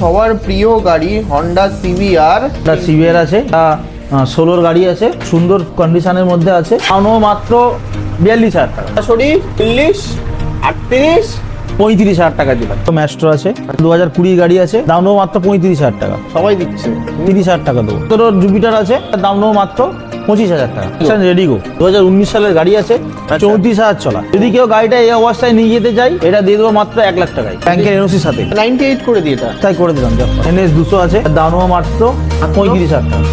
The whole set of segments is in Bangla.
সবার প্রিয় গাড়ি হন্ডা সিবিআর। সিবিআর আছে, 16 গাড়ি আছে, সুন্দর কন্ডিশনের মধ্যে আছে। দামও মাত্র 42,000 টাকা, সরি 40, 38, 35,000 টাকা দিলাম। তো ম্যাস্ট্রো আছে, 2020 গাড়ি আছে, দামও মাত্র 35,000 টাকা, সবাই দিচ্ছে। 30,000 টাকা দেবো। তোর জুপিটার আছে, দামও মাত্র 25,000 টাকা। রেডিগো 2019 সালের গাড়ি আছে, 34,000 চলা। যদি কেউ গাড়িটা এই অবস্থায় নিয়ে যেতে চাই, এটা দিয়ে দেবো মাত্র 1 লাখ টাকায়, ব্যাংকের এনওসির সাথে। 98 করে দিয়ে এটা তাই করে দিলাম। NS 200 আছে, দামও মাত্র 35,000 টাকা।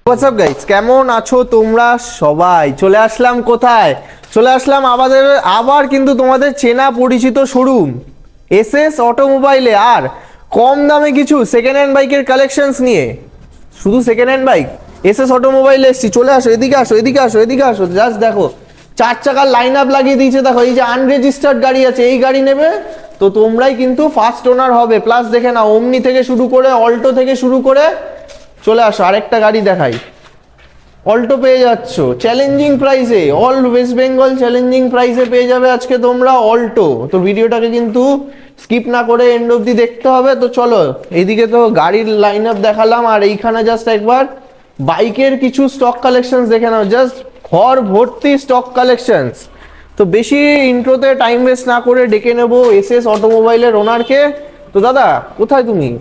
হোয়াটস আপ গাইস, কেমন আছো তোমরা সবাই? চলে আসলাম কোথায়? চলে আসলাম আবার কিন্তু তোমাদের চেনা পরিচিত শোরুম এসএস অটোমোবাইলে। আর কম দামে কিছু সেকেন্ড হ্যান্ড বাইকের কালেকশনস নিয়ে। শুধু সেকেন্ড হ্যান্ড বাইক, এসএস অটোমোবাইলে এসছি। চলে আসো, এদিকে আসো, এদিকে আসো, এদিকে আসো। জাস্ট দেখো, 4 চাকার লাইন আপ লাগিয়ে দিয়েছে। দেখো, এই যে আনরেজিস্টার্ড গাড়ি আছে, এই গাড়ি নেবে তো তোমরাই কিন্তু ফার্স্ট ওনার হবে। প্লাস দেখে না, ওমনি থেকে শুরু করে, অল্টো থেকে শুরু করে, চলে আসো। আরেকটা গাড়ি দেখাই, অল্টো পেয়ে যাচ্ছ চ্যালেঞ্জিং প্রাইসে। অল ওয়েস্ট বেঙ্গল চ্যালেঞ্জিং প্রাইসে পেয়ে যাবে আজকে তোমরা অল্টো। তো ভিডিওটাকে কিন্তু স্কিপ না করে এন্ড অবধি দেখতে হবে। তো চলো, এইদিকে তো গাড়ির লাইন আপ দেখালাম, আর এইখানে জাস্ট একবার বাইকের কিছু স্টক কালেকশনস দেখে নাও। জাস্ট ঘর ভর্তি স্টক কালেকশনস। তো বেশি ইন্ট্রোতে টাইম ওয়েস্ট না করে ডেকে নেবো এসএস অটোমোবাইলের ওনারকে। তো দাদা, কোথায় তুমি?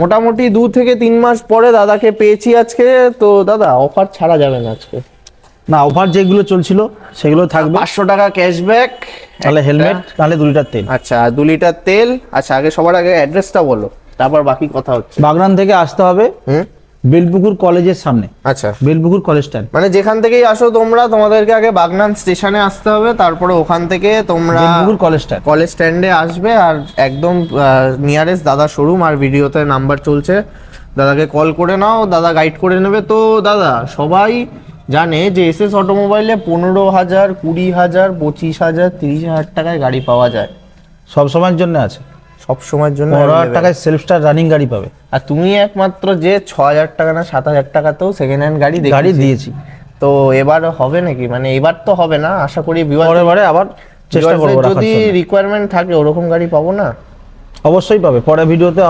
মোটামুটি 2 থেকে 3 মাস পরে দাদাকে পেয়েছি আজকে। তো দাদা, অফার ছাড়া যাবে না আজকে? না, অফার যেগুলো চলছিল সেগুলো থাকবে। 500 টাকা ক্যাশব্যাক, তাহলে হেলমেট, তাহলে 2 লিটার তেল। আচ্ছা 2 লিটার তেল। আচ্ছা, আগে সবার আগে অ্যাড্রেসটা বলো, তারপর বাকি কথা হচ্ছে। বাগনান থেকে আসতে হবে, বেলপুকুর কলেজের সামনে। আচ্ছা, বেলপুকুর কলেজ স্ট্যান্ড, মানে যেখান থেকেই আসো তোমরা, তোমাদেরকে আগে বাগনান স্টেশনে আসতে হবে, তারপরে ওখান থেকে তোমরা বেলপুকুর কলেজ স্ট্যান্ড, কলেজ স্ট্যান্ডে আসবে। আর একদম নিয়ারেস্ট দাদা শোরুম, আর ভিডিওতে নাম্বার চলছে, দাদাকে কল করে নাও, দাদা গাইড করে নেবে। তো দাদা, সবাই জানে যে এসএস অটোমোবাইলে 15,000, 20,000, 25,000, 30,000 টাকায় গাড়ি পাওয়া যায়। সব সময়ের জন্য আছে। সব সময়ের জন্য 15,000 টাকায় সেলফ স্টার্ট রানিং গাড়ি পাবে। আর তুমি একমাত্র যে 6,000 টাকা না 7,000 টাকাতেও সেকেন্ড হ্যান্ড গাড়ি দিয়েছি। তো এবার হবে নাকি? মানে এবার তো হবে না, আশা করি পরেরবারে আবার চেষ্টা করব। যদি রিকোয়ারমেন্ট থাকে ওরকম গাড়ি পাবো না? অবশ্যই পাবে, পরের ভিডিওতে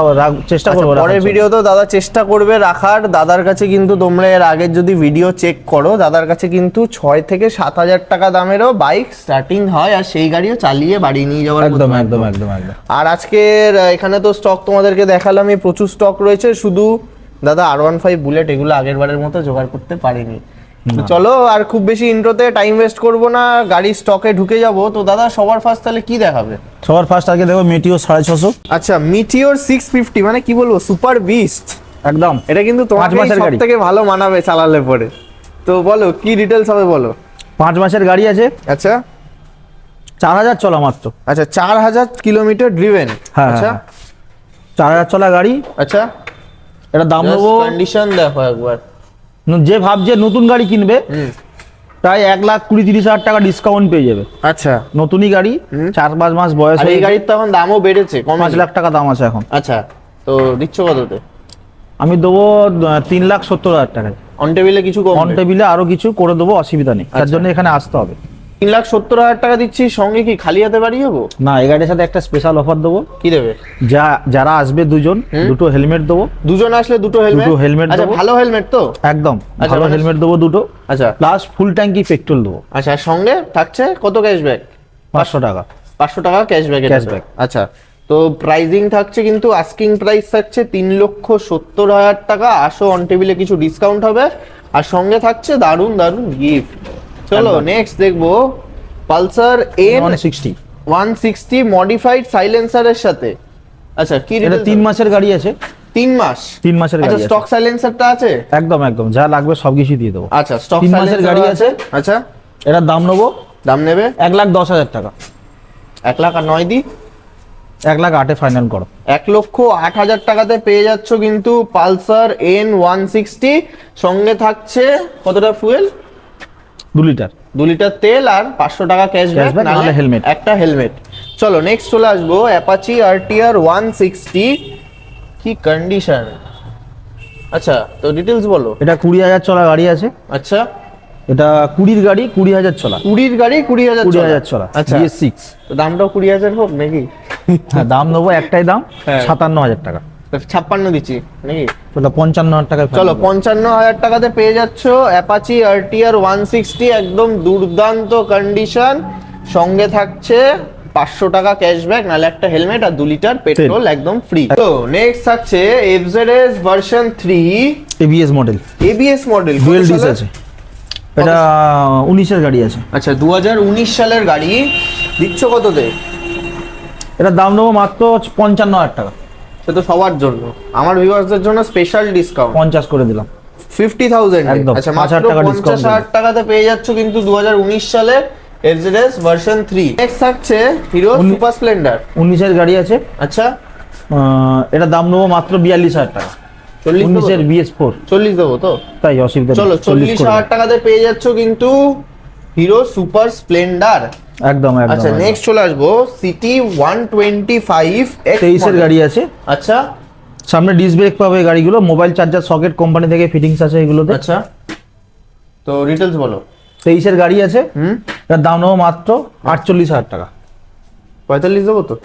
চেষ্টা করব। পরের ভিডিওতেও দাদা চেষ্টা করবে রাখার। দাদার কাছে কিন্তু তোমরা এর আগের যদি ভিডিও চেক করো, দাদার কাছে কিন্তু 6 থেকে 7,000 টাকা দামেরও বাইক স্টার্টিং হয়, আর সেই গাড়িও চালিয়ে বাড়ি নিয়ে যাওয়ার একদম একদম একদম একদম। আর আজকের এখানে তো স্টক তোমাদেরকে দেখালাম, প্রচুর স্টক রয়েছে। শুধু দাদা R15 বুলেট এগুলো আগের বারের মতো জোগাড় করতে পারিনি। তো চলো, আর খুব বেশি ইন্ট্রোতে টাইম ওয়েস্ট করব না, গাড়ি স্টকে ঢুকে যাব। তো দাদা, সবার ফার্স্ট তাহলে কি দেখাবে? সবার ফার্স্ট আগে দেখো মিটিওর 650। আচ্ছা, মিটিওর 650, মানে কি বলবো, সুপার বিস্ট একদম। এটা কিন্তু তোমার 5 মাসের গাড়ি, সবথেকে ভালো মানাবে চালালে পরে। তো বলো কি ডিটেইলস হবে, বলো। 5 মাসের গাড়ি আছে। আচ্ছা, 4,000 চলা মাত্র। আচ্ছা, 4,000 কিলোমিটার ড্রিভেন। হ্যাঁ, আচ্ছা 4,000 চলা গাড়ি। আচ্ছা, এটা দাম নেবো, কন্ডিশন দেখো একবার। যে ভাবছে নতুন গাড়ি কিনবে, প্রায় 1,20,30,000 টাকা ডিসকাউন্ট পেয়ে যাবে। আচ্ছা, নতুনই গাড়ি, 4-5 মাস বয়স। আর এই গাড়ির তো এখন দামও বেড়েছে, 5 লাখ টাকা দাম আছে এখন। আচ্ছা, তো দিচ্ছ কততে? আমি দেবো 3,70,000 টাকায়। অন টেবিলে কিছু কম? অন টেবিলে আরো কিছু করে দেবো, অসুবিধা নেই। তার জন্য এখানে আসতে হবে। 3,70,000 টাকা দিচ্ছি, সঙ্গে কি খালি হাতে বাড়ি যাবো? না, এই গাড়ির সাথে একটা স্পেশাল অফার দেবো। কি দেবে? যারা আসবে দুজন, দুটো হেলমেট দেবো। দুজন আসলে দুটো হেলমেট? আচ্ছা, ভালো হেলমেট তো? একদম ভালো হেলমেট দেবো দুটো। আচ্ছা, প্লাস ফুল ট্যাঙ্কি পেট্রোল দেবো। আচ্ছা, সঙ্গে থাকছে কত ক্যাশব্যাক? 500 টাকা। 500 টাকা ক্যাশব্যাক। আচ্ছা, তো প্রাইজিং থাকছে কিন্তু, আস্কিং প্রাইস থাকছে 3,70,000 টাকা। আসো, অন টেবিলে কিছু ডিসকাউন্ট হবে, আর সঙ্গে থাকছে দারুন দারুন গিফট। চলো নেক্সট দেখবো পালসার N160 160 মডিফাইড সাইলেন্সারের সাথে। আচ্ছা, কি এটা 3 মাসের গাড়ি আছে। 3 মাস? 3 মাসের গাড়ি আচ্ছা, আছে। স্টক সাইলেন্সারটা আছে? একদম একদম, যা লাগবে সবকিছু দিয়ে দেবো। আচ্ছা, স্টক 3 মাসের গাড়ি আছে। আচ্ছা, এটার দাম নেবো, দাম নেবে 1,10,000 টাকা। 1,09,000 দি? 1,08,000 ফাইনাল করো। 1,08,000 টাকাতে পেয়ে যাচ্ছ কিন্তু পালসার N160। সঙ্গে থাকছে কতটা ফুয়েল? 2 লিটার। 2 লিটার তেল আর 500 টাকা ক্যাশব্যাক, Cashback, নাহলে নাহলে helmet। একটা হেলমেট। চলো নেক্সট চলে আসবো অ্যাপাচি আরটিআর 160। কি কন্ডিশন, আচ্ছা তো ডিটেলস বলো। এটা 20,000 চলা গাড়ি আছে। আচ্ছা, এটা 20 গাড়ি, 20,000 চলা। 20 গাড়ি 20,000 20,000 চলা। আচ্ছা, BS6। তো দামটাও 20,000 হোক নাকি? হ্যাঁ, দাম নেবো একটাই দাম, হ্যাঁ। 57,000 টাকা। 56 দিচ্ছি নাকি? ওটা 55,000 টাকায় চলো final। 55,000 টাকাতে পেয়ে যাচ্ছ অ্যাপাচি আরটিআর 160, একদম দুর্দান্ত কন্ডিশন। সঙ্গে থাকছে 500 টাকা ক্যাশব্যাক, নাহলে একটা হেলমেট আর 2 লিটার পেট্রোল একদম ফ্রি। তো নেক্সট থাকছে FZS version 3 ABS model, ABS model, dual disc আছে। এটা 19 এর গাড়ি আছে। আচ্ছা 2019 সালের গাড়ি, দিচ্ছ কততে? এটা দাম নেবো মাত্র 55,000 টাকা। সে তো সবার জন্য, আমার ভিউয়ার্সদের জন্য স্পেশাল ডিসকাউন্ট 50 করে দিলাম। 50,000। একদম, আচ্ছা 5,000 মাত্র টাকা discount 50,000 টাকাতে পেয়ে যাচ্ছ কিন্তু 2019 সালের এফজেডএস ভার্সন 3। নেক্সট থাকছে হিরো সুপার স্প্লেন্ডার। 19 এর গাড়ি আছে। আচ্ছা এটা দাম নেবো মাত্র 42,000 টাকা। 19 এর BS4। 40 দেবো তো? তাই অসুবিধা নেই, চলো 40 করে 40,000 টাকাতে পেয়ে যাচ্ছ কিন্তু হিরো সুপার স্প্লেন্ডার। একদম একদম। আচ্ছা নেক্সট চলে আসবো সিটি 125 23 এর গাড়ি আছে। আচ্ছা সামনে ডিস্ক ব্রেক পাবে গাড়িগুলো, মোবাইল চার্জার সকেট কোম্পানি থেকে ফিটিংস আছে এগুলোতে। আচ্ছা, তো ডিটেলস বলো। 23 এর গাড়ি আছে। এটার দাম নেবো মাত্র 48,000 টাকা। 45 দেবো তো?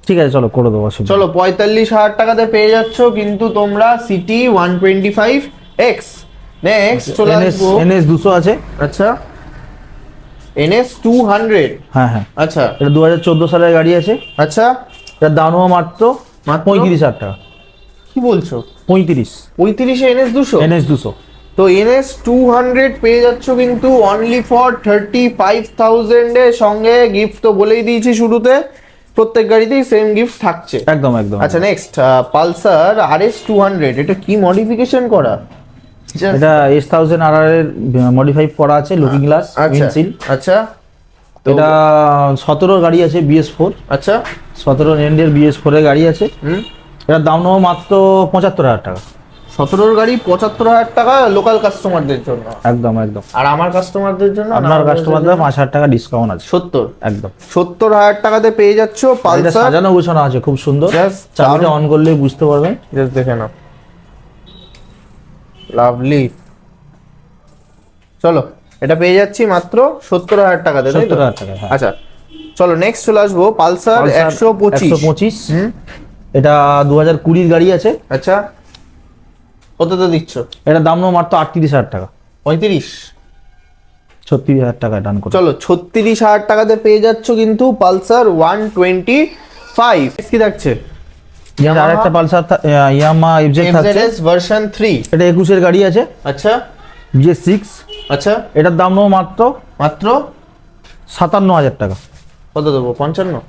ঠিক আছে, চলো করে দেবো, অসুবিধা নেই। চলো 45,000 টাকাতে পেয়ে যাচ্ছ কিন্তু তোমরা সিটি 125X। নেক্সট চলে আসবো NS 200 আছে। আচ্ছা NS 200। হ্যাঁ হ্যাঁ, আচ্ছা এটা 2014 সালের গাড়ি আছে। আচ্ছা, এটার দাম নেবো মাত্র মাত্র? 35,000 টাকা। কি বলছো? 35। 35 NS 200? NS 200। তো NS 200 পেয়ে যাচ্ছ কিন্তু অনলি ফর 35,000 এর সঙ্গে গিফট তো বলেই দিয়েছি শুরুতে, প্রত্যেক গাড়িতেই সেম গিফট থাকছে। একদম একদম। আচ্ছা নেক্সট পালসার RS 200, এটা কি মডিফিকেশন করা? এটা S1000 RR এর মডিফাই করা আছে, লুকিং গ্লাস, আচ্ছা উইন্ডশিল্ড। আচ্ছা, তো এটা 17 গাড়ি আছে BS4। আচ্ছা 17 এন্ডের BS4 এর গাড়ি আছে। এটার দাম নেবো মাত্র 75,000 টাকা। 17 গাড়ি 75,000 টাকা লোকাল কাস্টমারদের জন্য। একদম একদম। আর আমার কাস্টমারদের জন্য, আপনার কাস্টমারদের 5,000 টাকা ডিসকাউন্ট আছে। 70। একদম। 70,000 টাকাতে পেয়ে যাচ্ছ এটা পালসার। সাজানো গোছানো আছে, খুব সুন্দর। Just চাবিটা অন করলে বুঝতে পারবেন। জাস্ট দেখে নাও, লাভলি। চলো এটা পেয়ে যাচ্ছি মাত্র 70,000 টাকাতে, তাই তো? 70,000 টাকা, হ্যাঁ। আচ্ছা চলো নেক্সট চলে আসবো পালসার 125। 125। এটা 2020 গাড়ি আছে। আচ্ছা কততে দিচ্ছ? এটা দাম নেবো মাত্র 38,000 টাকা। 35। 36,000 টাকা ডান করে। চলো 36,000 টাকাতে পেয়ে যাচ্ছ কিন্তু পালসার 125। কি থাকছে? এর আরেকটা পালসার ইয়ামাহা এফজেড থাকছে। FZS version 3। এটা 21 এর গাড়ি আছে। আচ্ছা BS6। আচ্ছা এটার দাম নেবো মাত্র মাত্র 57,000 টাকা। কত দেবো? 55।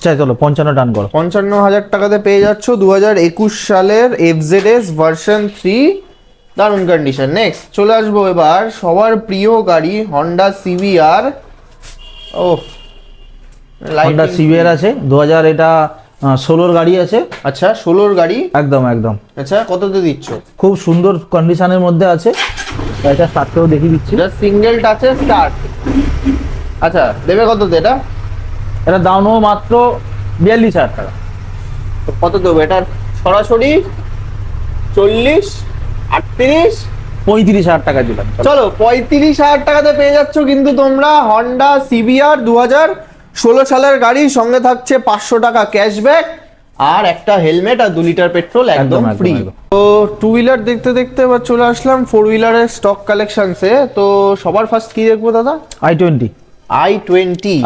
চাই চলো 55 ডান করো। 55,000 টাকাতে পেয়ে যাচ্ছ 2021 সালের এফজেডএস ভার্সন 3, দারুণ কন্ডিশন। নেক্সট চলে আসবো এবার সবার প্রিয় গাড়ি হন্ডা সিবিআর। ও হন্ডা সিবিআর আছে 2000, এটা 16 গাড়ি আছে। আচ্ছা 16 গাড়ি, একদম একদম। আচ্ছা কততে দিচ্ছ? খুব সুন্দর কন্ডিশনের মধ্যে আছে। এটা স্টার্টটাও দেখিয়ে দিচ্ছি। জাস্ট সিঙ্গেল টাচে স্টার্ট। আচ্ছা দেবে কততে এটা? এটা দাম নেবো মাত্র 42,000 টাকা। তো কত দেবো এটা সরাসরি? 40, 38, 35,000 টাকা দিলাম। চলো 35,000 টাকাতে পেয়ে যাচ্ছ কিন্তু তোমরা হন্ডা সিবিআর 2016 সালের গাড়ি, সঙ্গে থাকছে 500 টাকা ক্যাশব্যাক আর একটা হেলমেট আর 2 লিটার পেট্রোল একদম একদম, ফ্রি। একদম। তো টু হুইলার দেখতে দেখতে এবার চলে আসলাম 4 হুইলারের স্টক কালেকশনসে। তো সবার ফার্স্ট কি দেখবো দাদা? i20।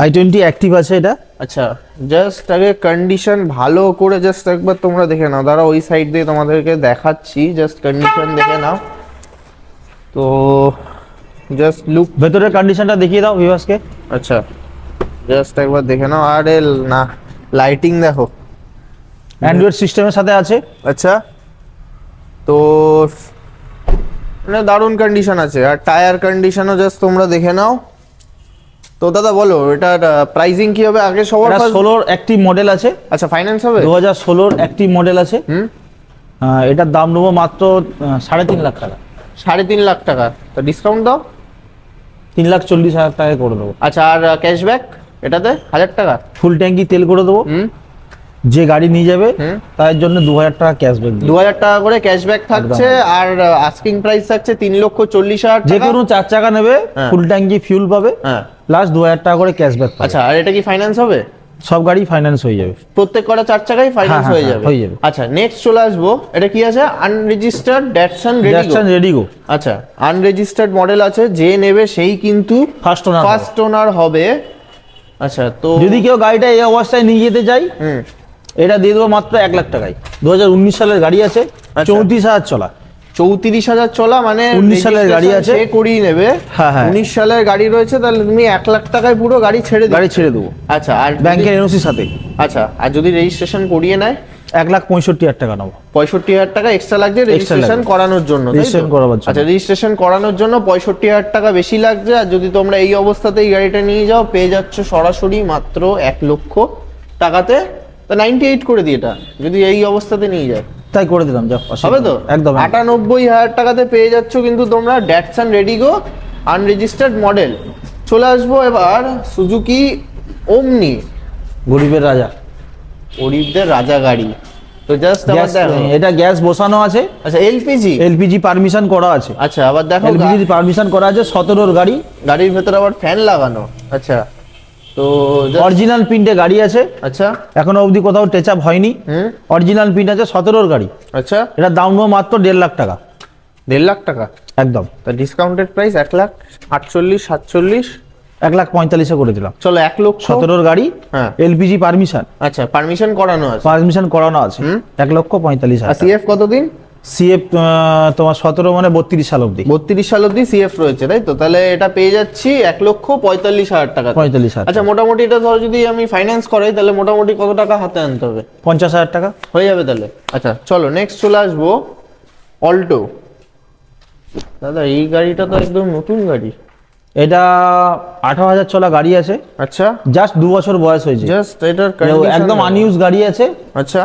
i20 অ্যাক্টিভ আছে এটা। আচ্ছা জাস্ট আগে কন্ডিশন ভালো করে জাস্ট একবার তোমরা দেখে নাও, দাঁড়া ওই সাইড দিয়ে তোমাদেরকে দেখাচ্ছি, জাস্ট কন্ডিশন দেখে নাও। তো জাস্ট লুক, ভেতরের কন্ডিশনটা দেখিয়ে দাও ভিউয়ার্সকে। আচ্ছা জাস্ট একবার দেখে নাও। আরে না, লাইটিং দেখো, অ্যান্ড্রয়েড সিস্টেমের সাথে আছে। আচ্ছা তো মানে দারুণ কন্ডিশন আছে। আর টায়ার কন্ডিশনও জাস্ট তোমরা দেখে নাও। তো দাদা বলো এটার প্রাইসিং কি হবে আগে সবার? এটা 16 অ্যাক্টিভ মডেল আছে। আচ্ছা ফাইন্যান্স হবে? 2016 অ্যাক্টিভ মডেল আছে। এটার দাম নেবো মাত্র 3.5 লাখ টাকা। 3.5 লাখ টাকা। তো ডিসকাউন্ট দাও। 3,40,000 টাকায় করে দেবো। আচ্ছা, আর ক্যাশব্যাক এটাতে 1000 টাকা। ফুল ট্যাঙ্কি তেল করে দেবো। যে গাড়ি নিয়ে যাবে তার জন্য 2,000 টাকা ক্যাশব্যাক। 2000 টাকা করে ক্যাশব্যাক থাকছে। আর আস্কিং প্রাইস থাকছে 3,40,000 যে টাকা। কোনো 4 চাকা নেবে ফুল ট্যাঙ্কি ফিউল পাবে, প্লাস 2,000 টাকা করে ক্যাশব্যাক। আচ্ছা, আর এটা কি ফাইন্যান্স হবে? সব গাড়ি ফাইন্যান্স হয়ে যাবে, প্রত্যেক কটা 4 চাকাই ফাইন্যান্স হয়ে যাবে। আচ্ছা, নেক্সট চলে আসবো, এটা কি আছে? আনরেজিস্টার্ড ড্যাটসন রেডিগো। আচ্ছা, আনরেজিস্টার্ড মডেল আছে, যে নেবে সেই কিন্তু ফার্স্ট ওনার হবে। আচ্ছা, তো যদি কেউ গাড়িটা এই অবস্থায় নিয়ে যেতে চাই, এটা দিয়ে দেবো মাত্র 1 লাখ টাকায়। 2019 সালের গাড়ি আছে, 34,000 চলা। 34,000 চলা, মানে 19 সালের গাড়ি আছে, সে করিয়ে নেবে। 19 সালের গাড়ি রয়েছে, তাহলে তুমি 1 লাখ টাকায় পুরো গাড়ি ছেড়ে দেবো। আচ্ছা, আর ব্যাংকের এনওসির সাথে। আচ্ছা, আর যদি রেজিস্ট্রেশন করিয়ে নেয়? 1,65,000 টাকা নেবো। 65,000 টাকা এক্সট্রা লাগছে রেজিস্ট্রেশন করানোর জন্য। আচ্ছা, রেজিস্ট্রেশন করানোর জন্য 65,000 টাকা বেশি লাগছে। আর যদি তোমরা এই অবস্থাতেই গাড়িটা নিয়ে যাও, পেয়ে যাচ্ছ সরাসরি মাত্র 1 লক্ষ টাকাতে। তা 98 করে দিই এটা, যদি এই অবস্থাতে নিয়ে যায়। তাই করে দিলাম, যা হবে তো? একদম 98,000 টাকাতে পেয়ে যাচ্ছ কিন্তু তোমরা ড্যাটসন রেডিগো আনরেজিস্টার্ড মডেল। চলে আসবো এবার সুজুকি ওমনি, গরিবের রাজা, গরিবদের রাজা গাড়ি। তো জাস্ট আবার দেখো, এটা গ্যাস বসানো আছে। আচ্ছা, এলপিজি পারমিশন করা আছে। আচ্ছা, আবার দেখো এলপিজি পারমিশন করা আছে, 17 গাড়ি, গাড়ির ভেতরে আবার ফ্যান লাগানো। আচ্ছা, তো অরিজিনাল প্রিন্টে গাড়ি আছে। আচ্ছা, এখনো অবধি কোথাও টাচ আপ হয়নি, অরিজিনাল প্রিন্ট আছে, 17 গাড়ি। আচ্ছা, এটা দাম নেবো মাত্র 1.5 লাখ টাকা। 1.5 লাখ টাকা একদম। তা ডিসকাউন্টেড প্রাইস 1,48,47 1,45,000 করে দিলাম। চলো, 1 লক্ষ 17 গাড়ি, এলপিজি পারমিশন। আচ্ছা, পারমিশন করানো আছে, 1,45,000। আর সিএফ কতদিন? সিএফ তোমার 17 মানে 32 সাল অবধি। 32 সাল অবধি সিএফ রয়েছে, তাই তো? তাহলে এটা পেয়ে যাচ্ছি 1,45,000 টাকা। 45,000। আচ্ছা, মোটামুটি এটা ধরো যদি আমি ফাইন্যান্স করাই, তাহলে মোটামুটি কত টাকা হাতে আনতে হবে? 50,000 টাকা হয়ে যাবে তাহলে। আচ্ছা, চলো নেক্সট চলে আসবো অল্টো। দাদা, এই গাড়িটা তো একদম নতুন গাড়ি। এটা 18,000 চলা গাড়ি আছে। আচ্ছা, জাস্ট 2 বছর বয়স হয়েছে। জাস্ট এটার একদম আনইউজ গাড়ি আছে। আচ্ছা,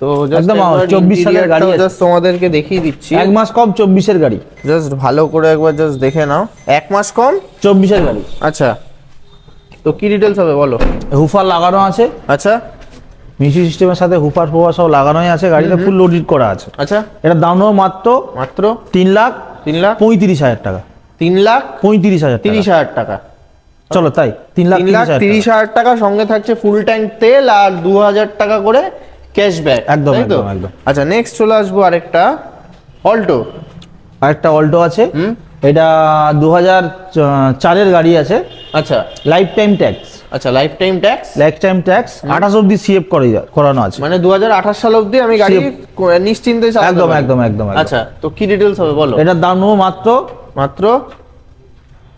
তো একদম 24 সালের গাড়ি আছে, জাস্ট তোমাদেরকে দেখিয়ে দিচ্ছি। 1 মাস কম 24 এর গাড়ি। জাস্ট ভালো করে একবার জাস্ট দেখে নাও, 1 মাস কম 24 এর গাড়ি। আচ্ছা, তো কি ডিটেইলস হবে বলো? হুফার লাগানো আছে। আচ্ছা, মিউজিক সিস্টেমের সাথে হুফার ফোফার সব লাগানোই আছে, গাড়িটা ফুল লোডেড করা আছে। আচ্ছা, এটার দাম নেবো মাত্র 3,35,000 টাকা। 3,35,000 টাকা। চলো তাই, 3,30,000 টাকা। সঙ্গে থাকছে ফুল ট্যাঙ্ক তেল আর 2,000 টাকা করে ক্যাশব্যাক। একদম তাই তো? একদম। আচ্ছা, নেক্সট চলে আসবো আরেকটা অল্টো আছে। এটা 2004 এর গাড়ি আছে। আচ্ছা, লাইফ টাইম ট্যাক্স। আচ্ছা, লাইফ টাইম ট্যাক্স 28 অবধি সিএফ করানো আছে, মানে 2028 সাল অবধি আমি গাড়ি নিশ্চিন্তে চালাতে পারি। একদম। আচ্ছা, তো কি ডিটেইলস হবে বলো? এটার দাম নেবো মাত্র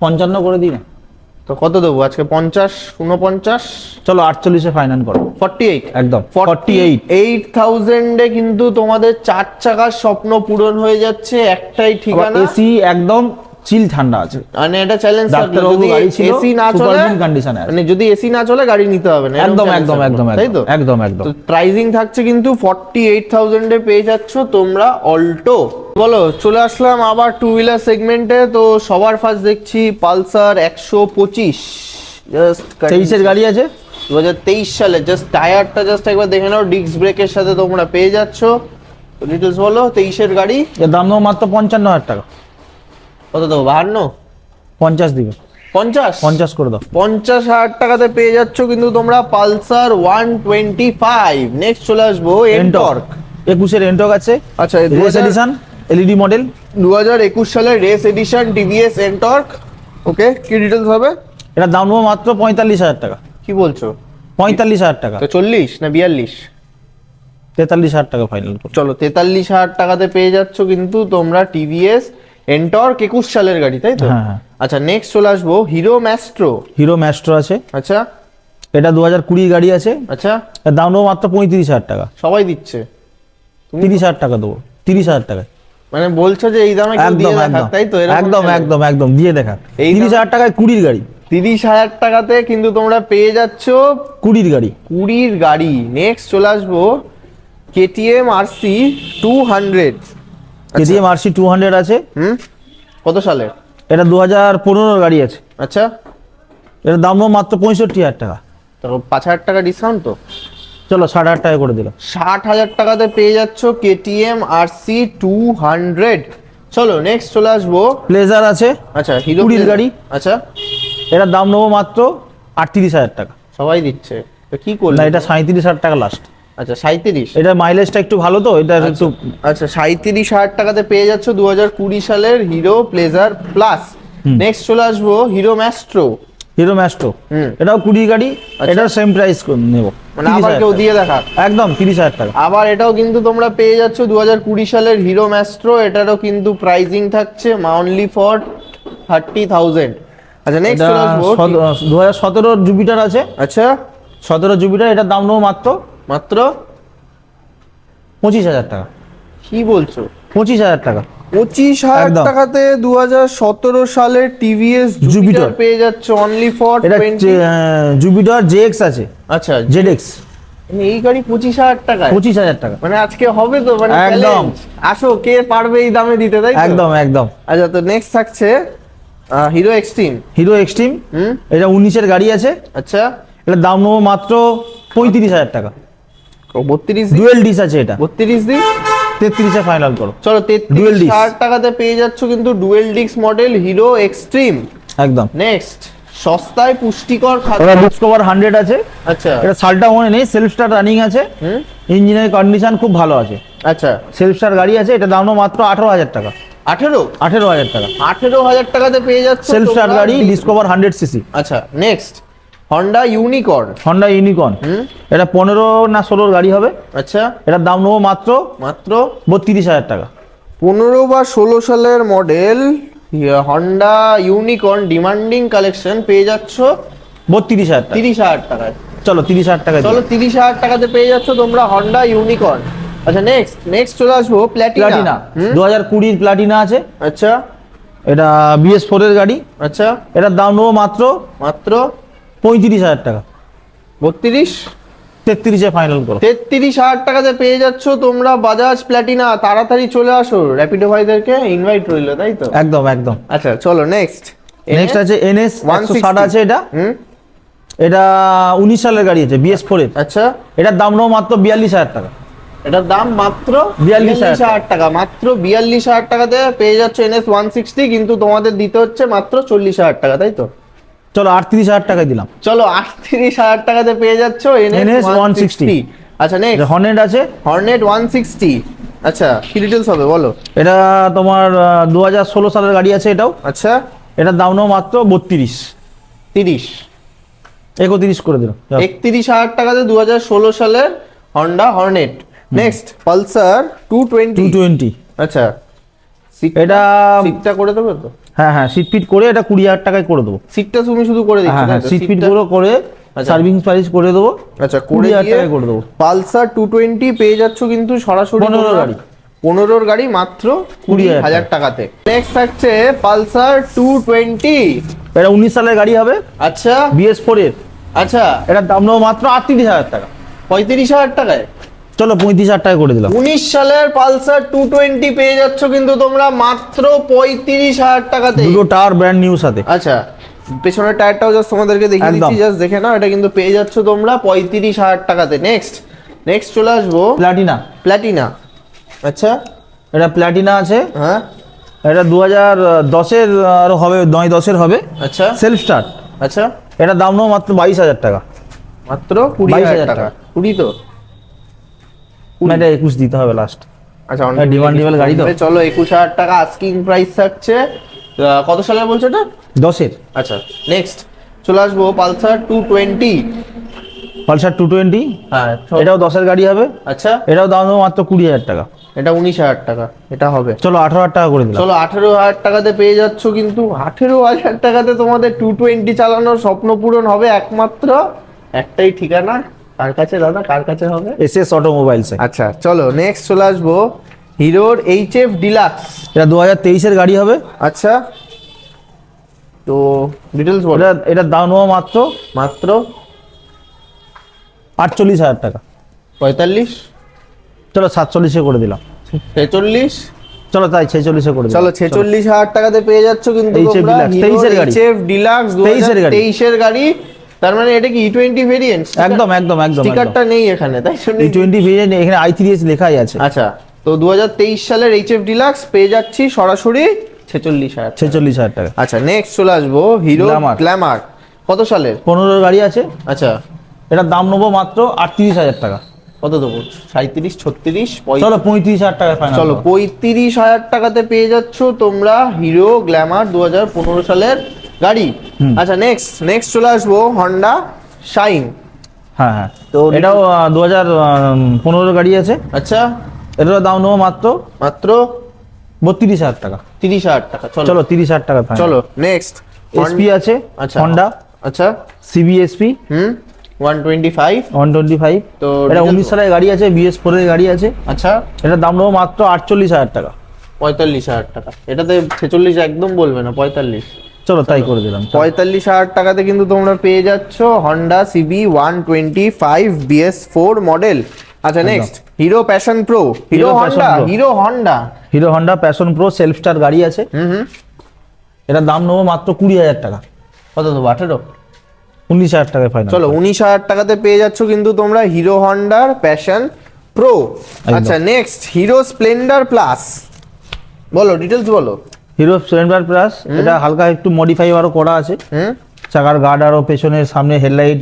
55 করে দিই না? তো কত দেবো আজকে? 50, 49, চলো 48 ফাইনাল করো। 48, একদম 48,000 এ কিন্তু তোমাদের 4 চাকার স্বপ্ন পূরণ হয়ে যাচ্ছে। একটাই ঠিকানা, এসি একদম চিল ঠান্ডা আছে। মানে এটা চ্যালেঞ্জ থাকলো, যদি এসি না চলে, মানে যদি এসি না চলে গাড়ি নিতে হবে না। একদম, তাই তো? একদম। তো প্রাইসিং থাকছে কিন্তু 48,000 এ পেয়ে যাচ্ছ তোমরা অল্টো। বলো, চলে আসলাম আবার টু হুইলার সেগমেন্টে। তো সবার ফার্স্ট দেখছি পালসার 125, জাস্ট 23 এর গাড়ি আছে, 2023 সালে। জাস্ট টায়ারটা জাস্ট একবার দেখে নাও, ডিস্ক ব্রেকের সাথে তোমরা পেয়ে যাচ্ছ। ডিটেলস বলো। 23 এর গাড়ি, এর দাম নেবো মাত্র 55,000 টাকা। কত দেবো? 52, 50 দিবে। 50 করে দাও। 50,000 টাকাতে পেয়ে যাচ্ছ কিন্তু তোমরা পালসার 125। নেক্সট চলে আসবো এনটর্ক। 21 এর এনটর্ক আছে। আচ্ছা, রেস এডিশন এলইডি মডেল, 2021 সালের রেস এডিশন টিভিএস এনটর্ক। ওকে, কি ডিটেলস হবে? এটার দাম নেবো মাত্র 45,000 টাকা। কি বলছো? 45,000 টাকা। তো 40 না 42? 43,000 টাকা ফাইনাল করো। চলো, 43,000 টাকাতে পেয়ে যাচ্ছ কিন্তু তোমরা টিভিএস এনটর্ক 21 সালের গাড়ি, তাই তো? হ্যাঁ। আচ্ছা, নেক্সট চলে আসবো হিরো ম্যাস্ট্রো আছে। আচ্ছা, এটা 2020 গাড়ি আছে। আচ্ছা, এর দাম নেবো মাত্র 35,000 টাকা। সবাই দিচ্ছে, 30,000 টাকা দেবো। 30,000 টাকা মানে বলছো যে এই দামে কেউ দিয়ে দেখাক, তাই তো? একদম দিয়ে দেখা। 30,000 টাকায় 20 গাড়ি। 30,000 টাকাতে কিন্তু তোমরা পেয়ে যাচ্ছ 20 গাড়ি। নেক্সট চলে আসবো কেটিএম RC 200। কেটিএম RC 200 আছে। কত সালের? এটা 2015 গাড়ি আছে। আচ্ছা, এটার দাম নেবো মাত্র 65,000 টাকা। তো 5,000 টাকা ডিসকাউন্ট তো, চলো 60,000 টাকা করে দিলাম। 60,000 টাকাতে পেয়ে যাচ্ছ KTM RC 200। চলো নেক্সট চলে আসবো। প্লেজার আছে, আচ্ছা, হিরো 20 গাড়ি। আচ্ছা, এটার দাম নেবো মাত্র 38,000 টাকা। সবাই দিচ্ছে, তো কি করলে? না, এটা 37,000 টাকা লাস্ট। আচ্ছা 37। এটা মাইলেজটা একটু ভালো তো, এটা একটু আচ্ছা 37,000 টাকাতে পেয়ে যাচ্ছ 2020 সালের হিরো প্লেজার প্লাস। নেক্সট চলে আসবো হিরো ম্যাস্ট্রো। হিরো ম্যাস্ট্রো, হুম। এটাও 20 গাড়ি। এটাও সেম প্রাইস নেবো, মানে আবার কেউ দিয়ে দেখা, একদম 30,000 টাকা। আবার এটাও কিন্তু তোমরা পেয়ে যাচ্ছ 2020 সালের হিরো ম্যাস্ট্রো। এটারও কিন্তু প্রাইজিং থাকছে অনলি ফর 30,000। আচ্ছা নেক্সট চলে আসবো 2017 জুপিটার আছে। আচ্ছা 17 জুপিটার, এটার দাম নেবো মাত্র মাত্র 25,000 টাকা। কি বলছো? 25,000 টাকা 25,000 একদম। টাকাতে 2017 সালের টিভিএস জুপিটার জুপিটার পেয়ে যাচ্ছ অনলি ফর এটা 20। জুপিটার জেএক্স আছে, আচ্ছা জেডএক্স, এই গাড়ি 25,000 টাকায়, 25,000 টাকা। মানে আজকে হবে তো, মানে একদম। challenge। আসো, কে পারবে এই দামে দিতে, তাই তো? একদম একদম। আচ্ছা, তো নেক্সট থাকছে হিরো এক্সট্রিম। হিরো এক্সট্রিম, হুম। এটা 19-এর গাড়ি আছে। আচ্ছা, এটার দাম নেবো মাত্র 35,000 টাকা। 32 ডুয়েল ডিস আছে, এটা 32 দিন। 33-এ ফাইনাল করো। চলো Dual disc। 33,000 টাকাতে পেয়ে যাচ্ছ কিন্তু dual disc model Hero Xtreme. একদম। নেক্সট সস্তায় পুষ্টিকর খাদ্য। এটা ডিসকভার 100 আছে। আচ্ছা এটা সালটা মনে নেই, সেলফ স্টার্ট রানিং আছে। হুম। ইঞ্জিনের কন্ডিশন খুব ভালো আছে, আচ্ছা সেলফ স্টার্ট গাড়ি আছে। এটা দাম নেবো মাত্র 18,000 টাকা। 18,000 টাকা 18,000 টাকাতে পেয়ে যাচ্ছ সেলফ স্টার্ট তোমরা গাড়ি, ডিসকভার 100 সিসি। আচ্ছা next Honda Unicorn. Honda Unicorn, হুম। এটা 15 না 16 গাড়ি হবে। আচ্ছা এটার দাম নেবো মাত্র মাত্র 32,000 টাকা। 15 বা 16 সালের model Honda unicorn demanding collection পেয়ে যাচ্ছ 32,000 টাকা। 30,000 টাকায়। চলো 30,000 টাকা চলো 30,000 টাকাতে পেয়ে যাচ্ছ তোমরা হন্ডা ইউনিকর্ন। আচ্ছা নেক্সট চলে আসবো প্লাটিনা, প্ল্যাটিনা। 2020 প্লাটিনা আছে। আচ্ছা এটা BS4 এর গাড়ি। আচ্ছা এটার দাম নেবো মাত্র মাত্র 35,000 টাকা। 32 33-এ ফাইনাল করো। 33,000 টাকাতে পেয়ে যাচ্ছ তোমরা বাজাজ প্ল্যাটিনা। তাড়াতাড়ি চলে আসো, র্যাপিডো ভাইদেরকে ইনভাইট রইলো, তাই তো? একদম একদম। আচ্ছা চলো নেক্সট নেক্সট আছে NS 160 আছে। এটা হুম। এটা 19 সালের গাড়ি আছে, BS4 এর। আচ্ছা এটার দাম নেবো মাত্র 42,000 টাকা। এটার দাম মাত্র 42,000 টাকা। মাত্র 42,000 টাকাতে পেয়ে যাচ্ছ NS 160, কিন্তু তোমাদের দিতে হচ্ছে মাত্র 40,000 টাকা, তাই তো? চলো 38,000 টাকায় দিলাম। চলো 38,000 টাকাতে পেয়ে যাচ্ছ NS 160। আচ্ছা নেক্সট হর্নেট আছে, হর্নেট 160। আচ্ছা কি ডিটেলস হবে বলো? এটা তোমার 2016 সালের গাড়ি আছে। এটাও, আচ্ছা এটার দাম নেবো মাত্র 32। 30 31 করে দিলাম। 31,000 টাকাতে 2016 সালের হন্ডা হর্নেট। Next Pulsar 220। 220, আচ্ছা এটা সিটটা করে দেবে তো? হ্যাঁ হ্যাঁ, সিট ফিট করে এটা 20,000 টাকায় করে দেবো। সিটটা তুমি শুধু করে দিচ্ছ, হ্যাঁ হ্যাঁ, তাই তো? সিট ফিট সিটটা- গুলো করে আচ্ছা। সার্ভিং প্রাইস করে দেবো। আচ্ছা করে 20,000 দিয়ে টাকায় করে দেবো। পালসার 220 পেয়ে যাচ্ছ কিন্তু সরাসরি 15 গাড়ি। 15 গাড়ি মাত্র 20,000 টাকাতে। নেক্সট থাকছে পালসার 220। এটা 19 সালের গাড়ি হবে, আচ্ছা BS4 এর। আচ্ছা এটার দাম নেবো মাত্র 38,000 টাকা। 35,000 টাকায়। চলো 35,000 টাকা করে দিলাম। 19 সালের পালসার 220 পেয়ে যাচ্ছ কিন্তু তোমরা মাত্র 35,000 টাকাতে। দুটো টায়ার ব্র্যান্ড নিউ সাথে। আচ্ছা পেছনের টায়ারটাও জাস্ট তোমাদেরকে দেখিয়ে একদম। দিচ্ছি, জাস্ট দেখে নাও। এটা কিন্তু পেয়ে যাচ্ছ তোমরা 35,000 টাকাতে। নেক্সট চলে আসবো প্লাটিনা, প্ল্যাটিনা। আচ্ছা এটা প্লাটিনা আছে। হ্যাঁ এটা 2010-এর আরো হবে, 9-10-এর হবে। আচ্ছা সেলফ স্টার্ট, আচ্ছা এটার দাম নেবো মাত্র 22,000 টাকা। মাত্র 20,000 টাকা। 20 তো? এটা 21 দিতে হবে লাস্ট। আচ্ছা ডিমান্ডেবল গাড়ি তো। চলো 21,000 টাকা আস্কিং প্রাইস থাকছে। কত সালে বলছো এটা? 10-এর আচ্ছা নেক্সট চলে আসবো পালসার 220। পালসার 220, হ্যাঁ এটাও 10-এর গাড়ি হবে। আচ্ছা এটাও দাম নেবো মাত্র 20,000 টাকা। এটা 19,000 টাকা। এটা হবে। চলো 18,000 টাকা করে দিলাম। চলো 18,000 টাকাতে পেয়ে যাচ্ছ কিন্তু 18,000 টাকাতে তোমাদের 220 চালানোর স্বপ্ন পূরণ হবে একমাত্র একটাই ঠিকানা। কার কাছে দাদা, কার কাছে হবে? SS অটোমোবাইলসে। আচ্ছা চলো নেক্সট চলে আসবো হিরোর HF ডিলাক্স। এটা 2023-এর গাড়ি হবে। আচ্ছা তো ডিটেলস বলো। এটার দাম নেবো মাত্র মাত্র 48,000 টাকা। 45, চলো 47-এ করে দিলাম। 46, চলো তাই 46 করে দিলাম। চলো 46,000 টাকাতে পেয়ে যাচ্ছ কিন্তু HF তোমরা Deluxe, 23 এর গাড়ি। HF ডিলাক্স 23 এর গাড়ি। 2023 এর গাড়ি। তার মানে এটা কি E20 ভেরিয়েন্ট? একদম একদম একদম স্টিকারটা নেই এখানে, তাই শুনি। E20 ভেরিয়েন্ট, এখানে i3s লেখাই আছে। আচ্ছা, তো 2023 সালের HF ডিলাক্স পেয়ে যাচ্ছি সরাসরি 46,000। 46,000 টাকা। আচ্ছা, নেক্সট চলে আসবো হিরো Glamour। গ্ল্যামার। কত সালের? 15 গাড়ি আছে, আচ্ছা, এটার দাম নেবো মাত্র 38,000 টাকা। কত দেবো? 37, 36, চলো 35,000 টাকা ফাইনাল। চলো 35,000 টাকাতে পেয়ে যাচ্ছ তোমরা হিরো গ্ল্যামার 2015 সালের গাড়ি। আচ্ছা, নেক্সট চলে আসবো হন্ডা শাইন। হ্যাঁ হ্যাঁ, তো তো এটাও 2015 গাড়ি আছে, আচ্ছা, এটার দাম নেবো মাত্র মাত্র 32,000 টাকা। 30,000 টাকা। চলো 30,000 টাকা ফাইনাল। চলো নেক্সট এসপি আছে, আচ্ছা হন্ডা আচ্ছা, সিবিএসপি 125। 125। তো এটা details 19 সালের গাড়ি আছে, BS4 এর গাড়ি আছে, আচ্ছা, এটার দাম নেবো মাত্র 48,000 টাকা। 45,000 টাকা। এটাতে 46 একদম বলবে না, 45। চলো তাই করে দিলাম। 45,000 টাকাতে কিন্তু তোমরা পেয়ে যাচ্ছ হন্ডা সিবি 125 BS4 মডেল। আচ্ছা, next hero passion pro. Hero Hero Passion Honda Pro। Hero Honda passion pro self star গাড়ি আছে, এটার দাম নেবো মাত্র 20,000 টাকা। কত দেবো? 18। 19,000 টাকায় ফাইনাল। চলো 19,000 টাকাতে পেয়ে যাচ্ছ কিন্তু তোমরা হিরো হন্ডার প্যাশন প্রো। আচ্ছা, নেক্সট হিরো স্প্লেন্ডার প্লাস। বলো, ডিটেলস বলো। হিরো স্প্লেন্ডার প্লাস, এটা হালকা একটু মডিফাই আরো করা আছে, চাকার গার্ড আরো পেছনের সামনে হেডলাইট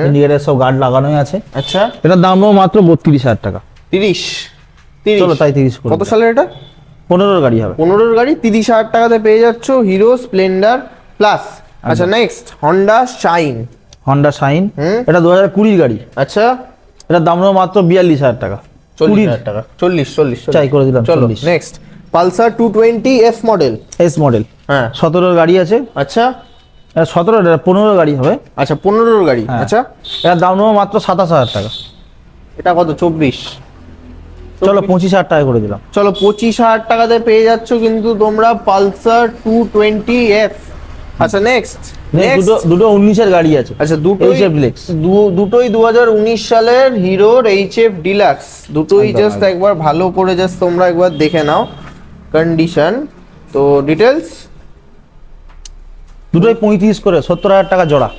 ইন্ডিকেটর সব গার্ড লাগানোই আছে। আচ্ছা, এটার দাম নেবো মাত্র 32,000 টাকা। 30। চলো তাই 30 করে কত দিলাম। সালের এটা? 15 গাড়ি হবে। 15 গাড়ি 30,000 টাকাতে পেয়ে যাচ্ছ হিরো স্প্লেন্ডার প্লাস। আচ্ছা, next Honda shine. Honda shine, এটা 2020 গাড়ি, আচ্ছা, এটার দাম নেবো মাত্র 42,000 টাকা। 40,000 টাকা। 40। চাই করে দিলাম চলো 40। Next Pulsar 220F model. S model, হ্যাঁ, 17 গাড়ি আছে, আচ্ছা 17 15 গাড়ি হবে। আচ্ছা, 15 গাড়ি। হ্যাঁ। আচ্ছা, এটার দাম নেবো মাত্র 27,000 টাকা। এটা কত? 24। চলো 25,000 টাকা করে দিলাম। চলো 25,000 টাকাতে পেয়ে যাচ্ছ কিন্তু তোমরা পালসার 220F। আচ্ছা, নেক্সট দুটো 19 এর গাড়ি আছে। আচ্ছা, দুটোই HF Deluxe। দুটোই 2019 সালের হিরোর HF ডিলাক্স। দুটোই একদম, জাস্ট একবার ভালো করে জাস্ট তোমরা একবার দেখে নাও কন্ডিশন। তো ডিটেলস দুটোই 35 করে, 70,000 টাকা জোড়া।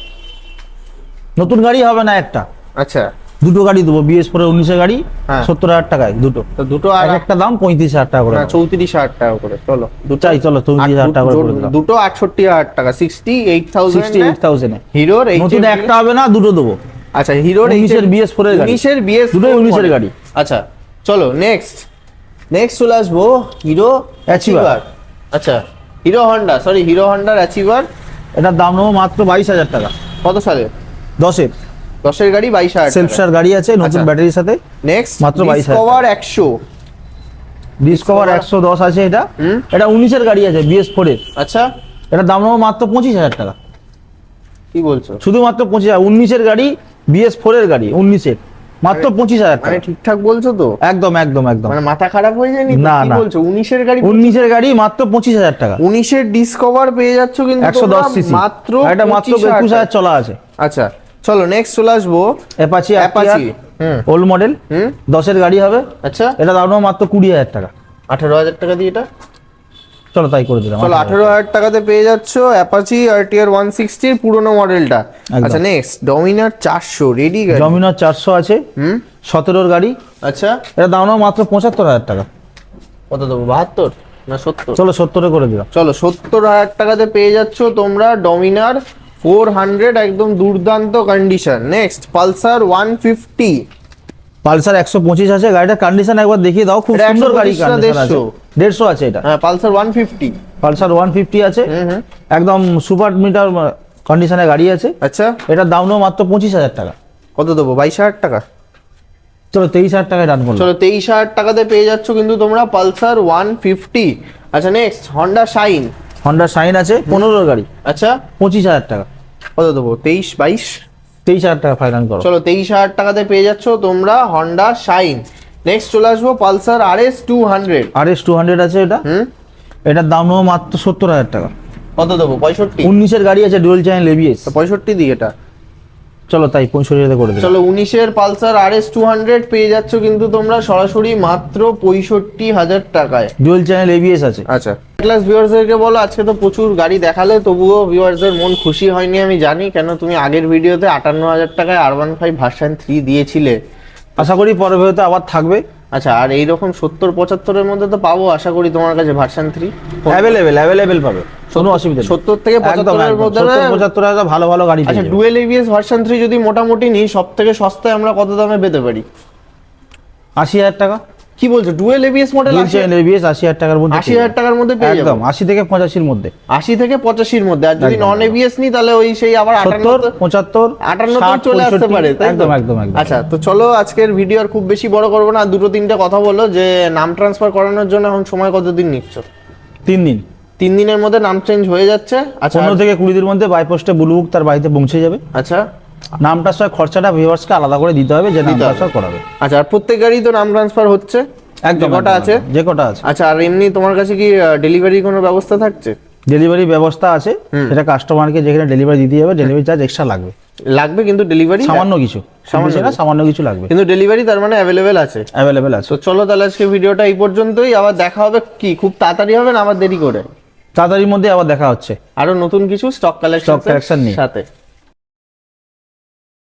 নতুন গাড়ি হবে না একটা, আচ্ছা, দুটো গাড়ি দেবো, BS4 এর 19 এর গাড়ি, হ্যাঁ। 70,000 টাকায় দুটো। তো দুটো আর একটা দাম 35,000 টাকা করে। না, 34,000 টাকা করে। চলো চাই, চলো 34,000 টাকা করে দিলাম। দুটো 68,000 টাকা, 68,000 68,000 এ হিরোর নতুন একটা হবে না, দুটো দেবো। আচ্ছা, হিরোর 19 এর BS4 এর গাড়ি। 19 এর BS4 দুটোই 19 এর গাড়ি। আচ্ছা, চলো নেক্সট চলে আসবো হিরো Achiever। অ্যাচিভার। আচ্ছা, হিরো হন্ডার অ্যাচিভার। এটার দাম নেবো মাত্র 22,000 টাকা। কত সালে? 10-এর 10-এর গাড়ি 22,000 সেলফ স্টার গাড়ি আছে, নতুন আচ্ছা। ব্যাটারির সাথে। নেক্সট মাত্র 22,000 ডিসকভার 100। ডিসকভার 110 আছে এটা, এটা 19 এর গাড়ি আছে, BS4 এর। আচ্ছা, এটার দাম নেবো মাত্র 25,000 টাকা। কি বলছো? শুধুমাত্র 25,000। 19 এর গাড়ি, BS4 এর গাড়ি, 19 এর, মাত্র 25,000 মানে টাকা। ঠিকঠাক বলছো তো? একদম একদম একদম। মানে মাথা খারাপ হয়ে যায়নি তো? না, কি না। বলছো? 19-এর গাড়ি 19 এর গাড়ি মাত্র 25,000 টাকা। 19-এর ডিসকভার পেয়ে যাচ্ছ কিন্তু 110 তোমরা সিসি মাত্র এটা মাত্র 25,000 21,000 চলা আছে। আচ্ছা, চলো নেক্সট চলে আসবো অ্যাপাচি অ্যাপাচি। ওল্ড মডেল, 10 এর গাড়ি হবে, আচ্ছা, এটা দাম নেবো মাত্র 20,000 টাকা। 18,000 টাকা দিয়ে এটা। চলো তাই করে দিলাম। চলো 18,000 টাকাতে পেয়ে যাচ্ছ অ্যাপাচি RTR 160 এর পুরোনো মডেলটা। একদম। আচ্ছা, নেক্সট ডমিনার 400 রেডি গাড়ি। ডমিনার 400 আছে, 17 এর গাড়ি, আচ্ছা, এটা দাম নেবো মাত্র 75,000 টাকা। কত দেবো? 72 না 70? চলো 70 এ করে দিলাম। চলো 70,000 টাকাতে পেয়ে যাচ্ছ তোমরা ডমিনার 400, একদম দুর্দান্ত কন্ডিশন। Next Pulsar 150। পালসার 125 আছে, গাড়িটার কন্ডিশন একবার দেখিয়ে দাও, খুব এটা সুন্দর গাড়ি। 125 না কন্ডিশন আছে 150 আছে এটা। হ্যাঁ, পালসার 150। পালসার 150 আছে, একদম সুপার মিটার কন্ডিশনের গাড়ি আছে। আচ্ছা, এটার দাম নেবো মাত্র 25,000 টাকা। কত দেবো? 22,000 টাকা। চলো 23,000 টাকায় ডান করলাম। চলো 23,000 টাকাতে পেয়ে যাচ্ছ কিন্তু তোমরা পালসার 150। আচ্ছা, next Honda shine. Honda shine আছে, 15 এর গাড়ি, আচ্ছা, 25,000 টাকা। কত দেবো? 23, 22? 23,000 টাকা ফাইনাল করো। চলো 23,000 টাকাতে পেয়ে যাচ্ছ তোমরা হন্ডা শাইন। নেক্সট চলে আসবো পালসার RS 200। RS 200 আছে এটা, এটার দাম নেবো মাত্র 70,000 টাকা। কত দেবো? 65? 19 এর গাড়ি আছে, ডুয়েল চ্যানেল ABS। 65 দিই এটা। চলো তাই 65,000 করে দেবো। চলো 19-এর পালসার RS 200 পেয়ে যাচ্ছ কিন্তু তোমরা সরাসরি মাত্র 65,000 টাকায়। ডুয়েল চ্যানেল ABS আছে। আচ্ছা ক্লাস ভিউয়ার্সদেরকে বলো, আজকে তো প্রচুর গাড়ি দেখালে তবুও ভিউয়ার্সদের মন খুশি হয়নি আমি জানি, কেন তুমি আগের ভিডিওতে 58,000 টাকায় R15 ভার্সন 3 দিয়েছিলে। আশা করি পরের ভিডিওতে আবার থাকবে। আচ্ছা আর এইরকম 70-75-এর মধ্যে তো পাবো আশা করি তোমার কাছে ভার্সন 3 অ্যাভেলেবেল পাবে, কোনো অসুবিধা নেই। 70 থেকে 75-এর মধ্যে। 75,000 ভালো ভালো গাড়ি আচ্ছা পেয়ে যাবে। ডুয়েল ABS ভার্সন 3 যদি মোটামুটি নিই সব থেকে সস্তায় আমরা কত দামে পেতে পারি? 80,000 টাকা। কি বলছো, dual ABS model dual channel ABS 80,000 টাকার মধ্যে 80,000 টাকার মধ্যে পেয়ে যাবো? একদম 80 থেকে 85-এর মধ্যে। 80 থেকে 85-এর মধ্যে। আর যদি একদম, নন ABS নিই তাহলে ওই সেই আবার 70, 75, 58 চলে আসতে 60, পারে, তাই তো? একদম। আচ্ছা তো চলো আজকের ভিডিও আর খুব বেশি বড় করবো না, দুটো তিনটে কথা বলো যে নাম ট্রান্সফার করানোর জন্য এখন সময় কতদিন নিচ্ছ? 3 দিন। 3 দিনের মধ্যে নাম চেঞ্জ হয়ে যাচ্ছে। আচ্ছা 15 থেকে 20 দিনের মধ্যে বাই পোস্টে বুলুক তার বাড়িতে পৌঁছে যাবে। আচ্ছা নাম ট্রান্সফার খরচাটা ভিউয়ার্সকে আলাদা করে দিতে হবে, যে নাম ট্রান্সফার করাবে। আচ্ছা আর প্রত্যেক গাড়ি তো নাম ট্রান্সফার হচ্ছে একদম, কটা আছে? যে কটা আছে। আচ্ছা আর এমনি তোমার কাছে কি ডেলিভারি কোনো ব্যবস্থা থাকছে? ডেলিভারি ব্যবস্থা আছে, সেটা কাস্টমারকে যেখানে ডেলিভারি দিতে যাবে ডেলিভারি চার্জ এক্সট্রা লাগবে। লাগবে কিন্তু ডেলিভারি সামান্য কিছু, সামান্য কিছু লাগবে, কিন্তু ডেলিভারি তার মানে অ্যাভেলেবেল আছে। অ্যাভেলেবেল আছে। তো চলো তাহলে আজকে ভিডিওটা এই পর্যন্তই, আবার দেখা হবে কি খুব তাড়াতাড়ি হবে না আবার দেরি করে? তাড়াতাড়ির মধ্যে আবার দেখা হচ্ছে আরো নতুন কিছু স্টক কালেকশন কালেকশন নিয়ে। সাথে।